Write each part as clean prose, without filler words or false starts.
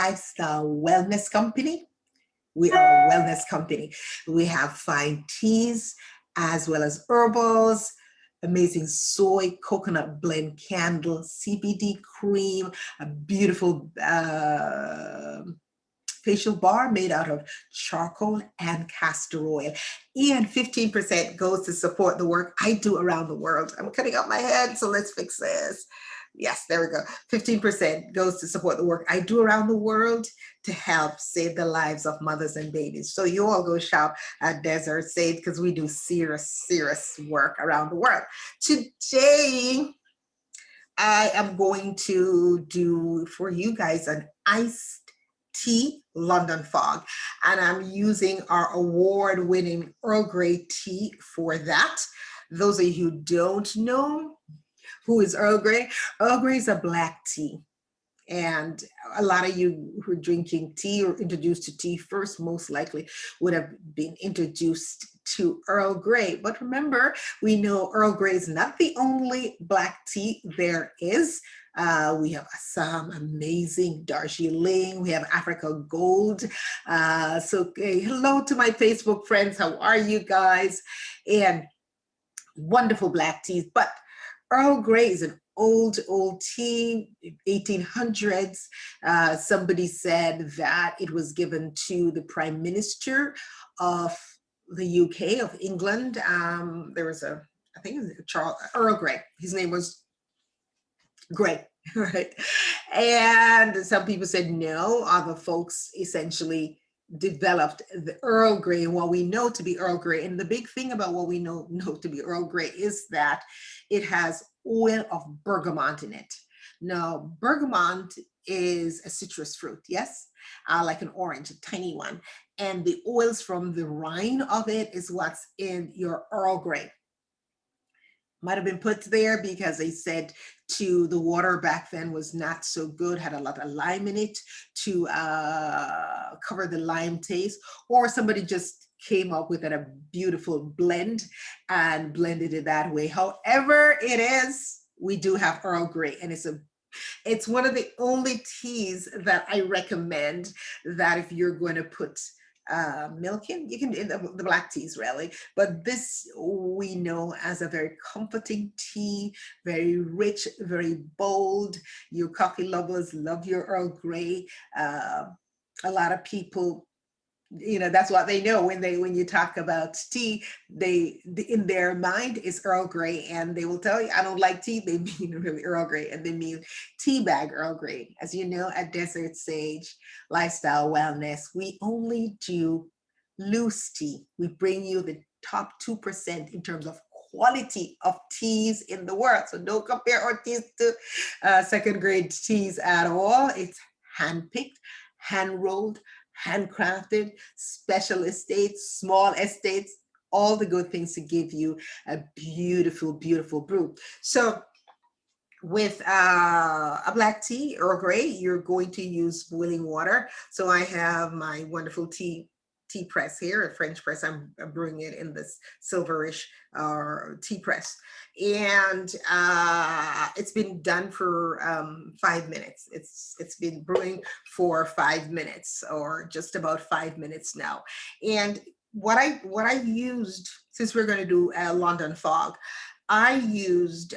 lifestyle wellness company. We are a wellness company. We have fine teas as well as herbals, amazing soy coconut blend candle, CBD cream, a beautiful facial bar made out of charcoal and castor oil. And 15% goes to support the work I do around the world. I'm cutting up my head, so let's fix this. Yes, there we go. 15% goes to support the work I do around the world to help save the lives of mothers and babies. So you all go shop at Desert Sage because we do serious work around the world. Today, I am going to do for you guys an iced tea London fog, and I'm using our award-winning Earl Grey tea for that. Those of you who don't know who is Earl Grey, Earl Grey is a black tea. And a lot of you who are drinking tea or introduced to tea first, most likely would have been introduced to Earl Grey. But remember, we know Earl Grey is not the only black tea there is. We have Assam, amazing, Darjeeling, we have Africa Gold. Hello to my Facebook friends, how are you guys? And wonderful black teas, but Earl Grey is an old tea, 1800s. Somebody said that it was given to the Prime Minister of the UK, of England. There was I think it was Earl Grey. His name was Grey, right? And some people said no. Other folks essentially developed the Earl Grey and what we know to be Earl Grey. And the big thing about what we know to be Earl Grey is that it has oil of bergamot in it. Now, bergamot is a citrus fruit, yes, like an orange, a tiny one. And the oils from the rind of it is what's in your Earl Grey. Might have been put there because they said the water back then was not so good, had a lot of lime in it to cover the lime taste, or somebody just came up with a beautiful blend and blended it that way. However it is, we do have Earl Grey, and it's one of the only teas that I recommend that if you're going to put milk in, you can in the black teas really, but this we know as a very comforting tea, very rich, very bold. Your coffee lovers love your Earl Grey. A lot of people, that's what they know when you talk about tea, in their mind is Earl Grey, and they will tell you, I don't like tea. They mean really Earl Grey, and they mean tea bag Earl Grey. As you know, at Desert Sage Lifestyle Wellness, we only do loose tea. We bring you the top 2% in terms of quality of teas in the world. So don't compare our teas to second grade teas at all. It's hand-picked, hand-rolled, handcrafted, special estates, small estates, all the good things to give you a beautiful, beautiful brew. So with a black tea, Earl Grey, you're going to use boiling water. So I have my wonderful tea press here, a French press. I'm brewing it in this silverish tea press. And it's been done for 5 minutes. It's been brewing for 5 minutes, or just about 5 minutes now. And what I used, since we're going to do a London fog, I used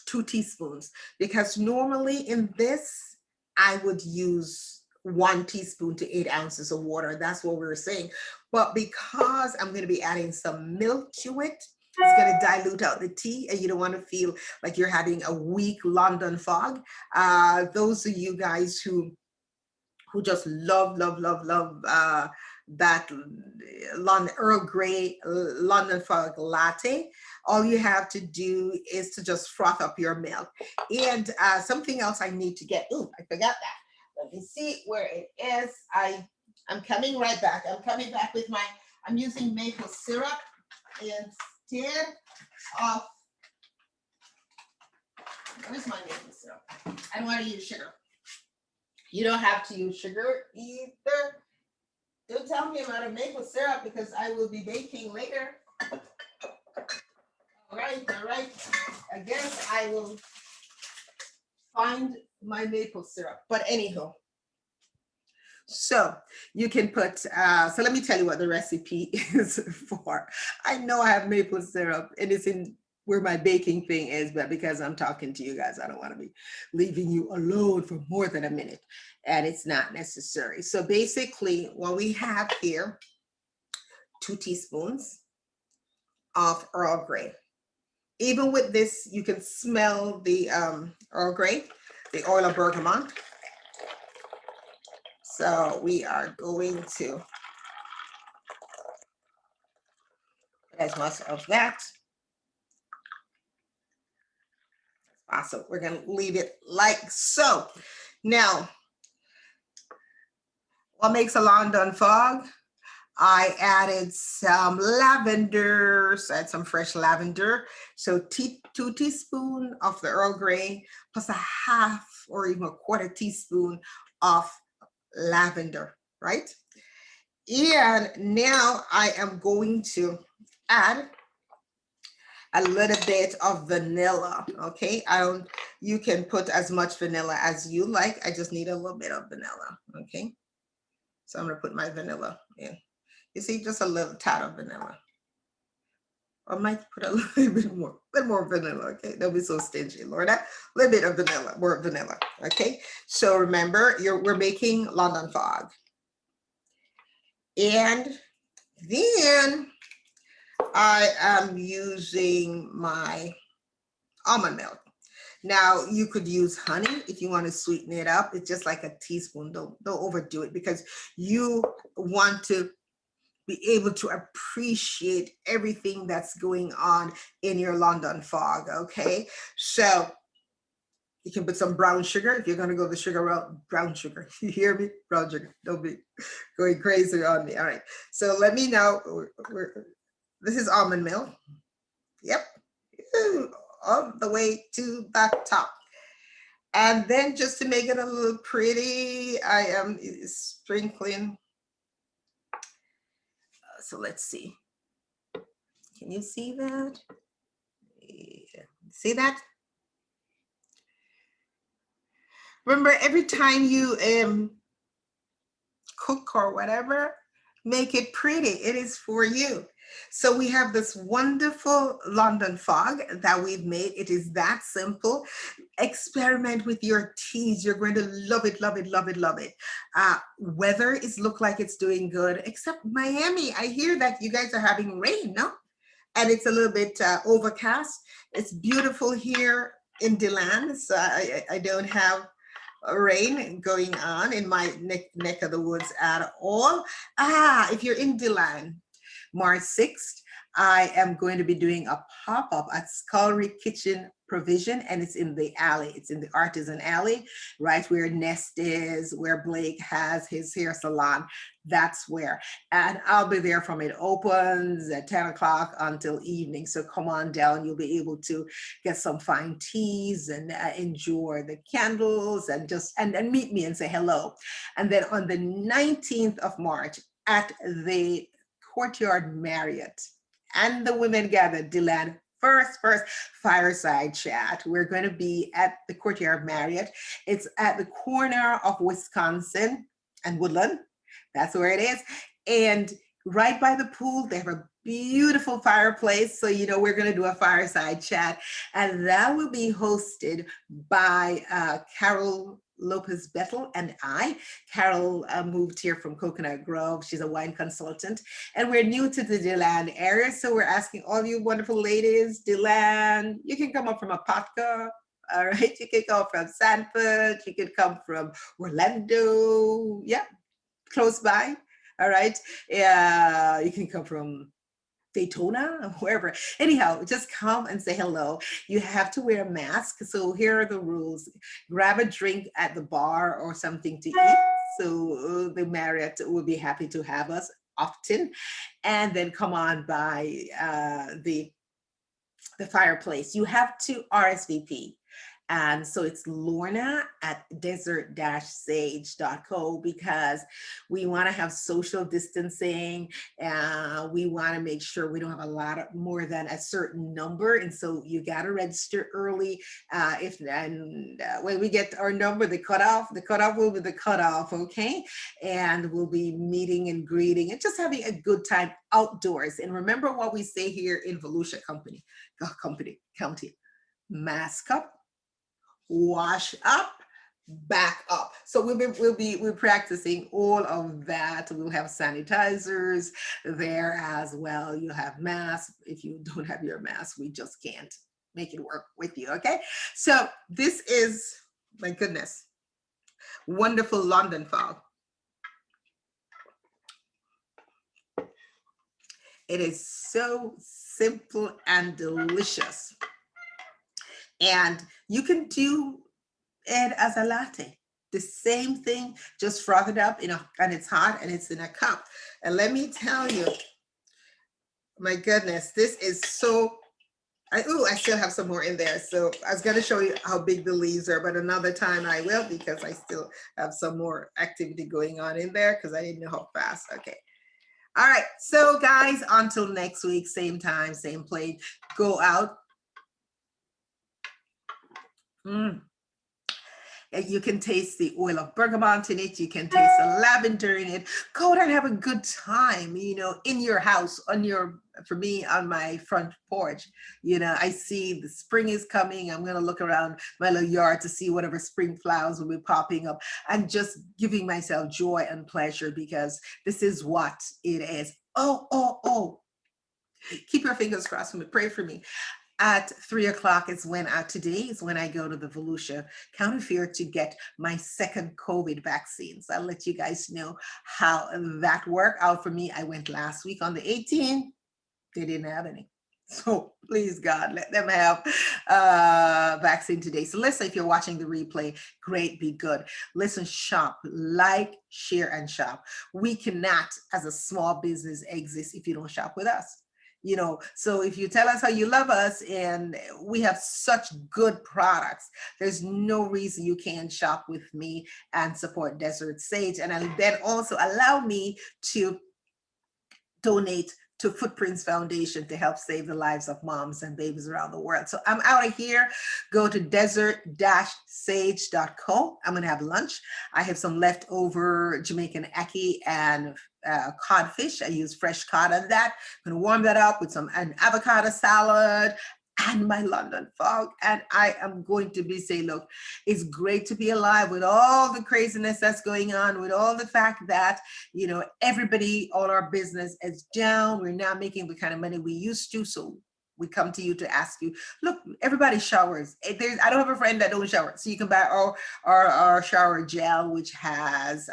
2 teaspoons, because normally in this I would use 1 teaspoon to 8 ounces of water. That's what we were saying. But because I'm going to be adding some milk to it, it's going to dilute out the tea, and you don't want to feel like you're having a weak London fog. Those of you guys who just love that Earl Grey London fog latte, all you have to do is to just froth up your milk. And something else I need to get, I forgot that. Let me see where it is. I'm coming right back. I'm coming back with I'm using maple syrup instead of, where's my maple syrup? I don't want to use sugar. You don't have to use sugar either. Don't tell me about a maple syrup, because I will be baking later. All right. I guess I will find my maple syrup. But anyhow, So you can put, so let me tell you what the recipe is for. I know I have maple syrup and it's in where my baking thing is, but because I'm talking to you guys, I don't want to be leaving you alone for more than a minute, and it's not necessary. So basically what we have here, 2 teaspoons of Earl Grey. Even with this, you can smell the Earl Grey, the oil of bergamot. So we are going to put as much of that as possible. We're going to leave it like so. Now, what makes a London fog? I added some lavender, so I had some fresh lavender. So 2 teaspoons of the Earl Grey plus a half or even a quarter teaspoon of lavender, right? And now I am going to add a little bit of vanilla, okay? You can put as much vanilla as you like. I just need a little bit of vanilla, okay? So I'm gonna put my vanilla in. You see, just a little tad of vanilla. I might put a little bit more vanilla, okay? Don't be so stingy, Lord. A little bit of vanilla, more vanilla, okay? So remember, we're making London fog. And then I am using my almond milk. Now you could use honey if you want to sweeten it up. It's just like a teaspoon. Don't overdo it because you want to be able to appreciate everything that's going on in your London fog. Okay, so you can put some brown sugar if you're going to go the sugar route. Brown sugar, you hear me? Brown sugar. Don't be going crazy on me. All right. So let me know. This is almond milk. Yep. All the way to the top. And then just to make it a little pretty, I am sprinkling. So let's see. Can you see that? Yeah. See that? Remember, every time you cook or whatever, make it pretty. It is for you. So we have this wonderful London fog that we've made. It is that simple. Experiment with your teas. You're going to love it, love it, love it, love it. Weather is look like it's doing good, except Miami. I hear that you guys are having rain, no? And it's a little bit overcast. It's beautiful here in DeLand. So I don't have rain going on in my neck of the woods at all. If you're in DeLand, March 6th, I am going to be doing a pop-up at Scullery Kitchen Provision, and it's in the alley. It's in the Artisan Alley, right where Nest is, where Blake has his hair salon. That's where. And I'll be there from it opens at 10 o'clock until evening. So come on down. You'll be able to get some fine teas and enjoy the candles and just and meet me and say hello. And then on the 19th of March at the Courtyard Marriott, and the women gathered, DeLand, first fireside chat. We're going to be at the Courtyard Marriott. It's at the corner of Wisconsin and Woodland. That's where it is. And right by the pool, they have a beautiful fireplace. So, we're going to do a fireside chat. And that will be hosted by Carol Lopez Bettel and I. Carol moved here from Coconut Grove. She's a wine consultant. And we're new to the DeLand area. So we're asking all you wonderful ladies, DeLand, you can come up from Apopka. All right. You can come from Sanford. You can come from Orlando. Yeah. Close by. All right. You can come from Daytona, wherever. Anyhow, just come and say hello. You have to wear a mask. So here are the rules. Grab a drink at the bar or something to eat. So the Marriott will be happy to have us often. And then come on by the fireplace. You have to RSVP. And so it's Lorna at desert-sage.co, because we want to have social distancing. We want to make sure we don't have a lot of more than a certain number. And so you got to register early. If and When we get our number, the cutoff will be the cutoff, okay? And we'll be meeting and greeting and just having a good time outdoors. And remember what we say here in Volusia County: mask up, wash up, back up. So we're practicing all of that. We'll have sanitizers there as well. You'll have masks. If you don't have your mask, we just can't make it work with you. Okay. So this is, my goodness, wonderful London fog. It is so simple and delicious. And you can do it as a latte. The same thing, just froth it up, and it's hot and it's in a cup. And let me tell you, my goodness, this is so, I still have some more in there. So I was going to show you how big the leaves are, but another time I will, because I still have some more activity going on in there because I didn't know how fast. Okay. All right. So guys, until next week, same time, same place, go out. You can taste the oil of bergamot in it. You can taste the lavender in it. Go out and have a good time, in your house, for me, on my front porch. I see the spring is coming. I'm going to look around my little yard to see whatever spring flowers will be popping up, and just giving myself joy and pleasure, because this is what it is. Oh. Keep your fingers crossed for me. Pray for me. At 3 o'clock today is when I go to the Volusia County Fair to get my second COVID vaccine. So I'll let you guys know how that worked out for me. I went last week on the 18th. They didn't have any. So please, God, let them have vaccine today. So listen, if you're watching the replay, great, be good. Listen, shop, like, share, and shop. We cannot, as a small business, exist if you don't shop with us. So if you tell us how you love us, and we have such good products, there's no reason you can't shop with me and support Desert Sage. And then also allow me to donate to Footprints Foundation to help save the lives of moms and babies around the world. So I'm out of here. Go to desert-sage.co. I'm going to have lunch. I have some leftover Jamaican ackee and codfish. I use fresh cod on that. I'm going to warm that up with an avocado salad and my London fog. And I am going to be saying, look, it's great to be alive with all the craziness that's going on, with all the fact that, everybody, all our business is down. We're not making the kind of money we used to. So we come to you to ask you, look, everybody showers. I don't have a friend that don't shower. So you can buy our shower gel, which has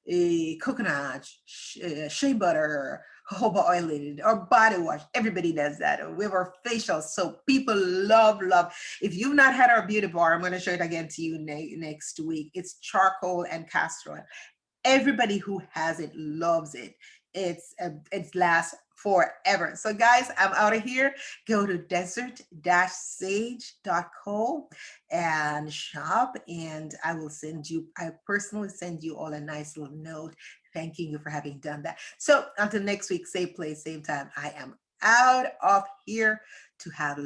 a coconut, shea butter, jojoba oil in it, or body wash. Everybody does that. We have our facial soap. People love. If you've not had our beauty bar, I'm going to show it again to you next week. It's charcoal and castor oil. Everybody who has it loves it. It lasts forever. So guys, I'm out of here. Go to desert-sage.co and shop, and I personally send you all a nice little note thanking you for having done that. So until next week, same place, same time, I am out of here to have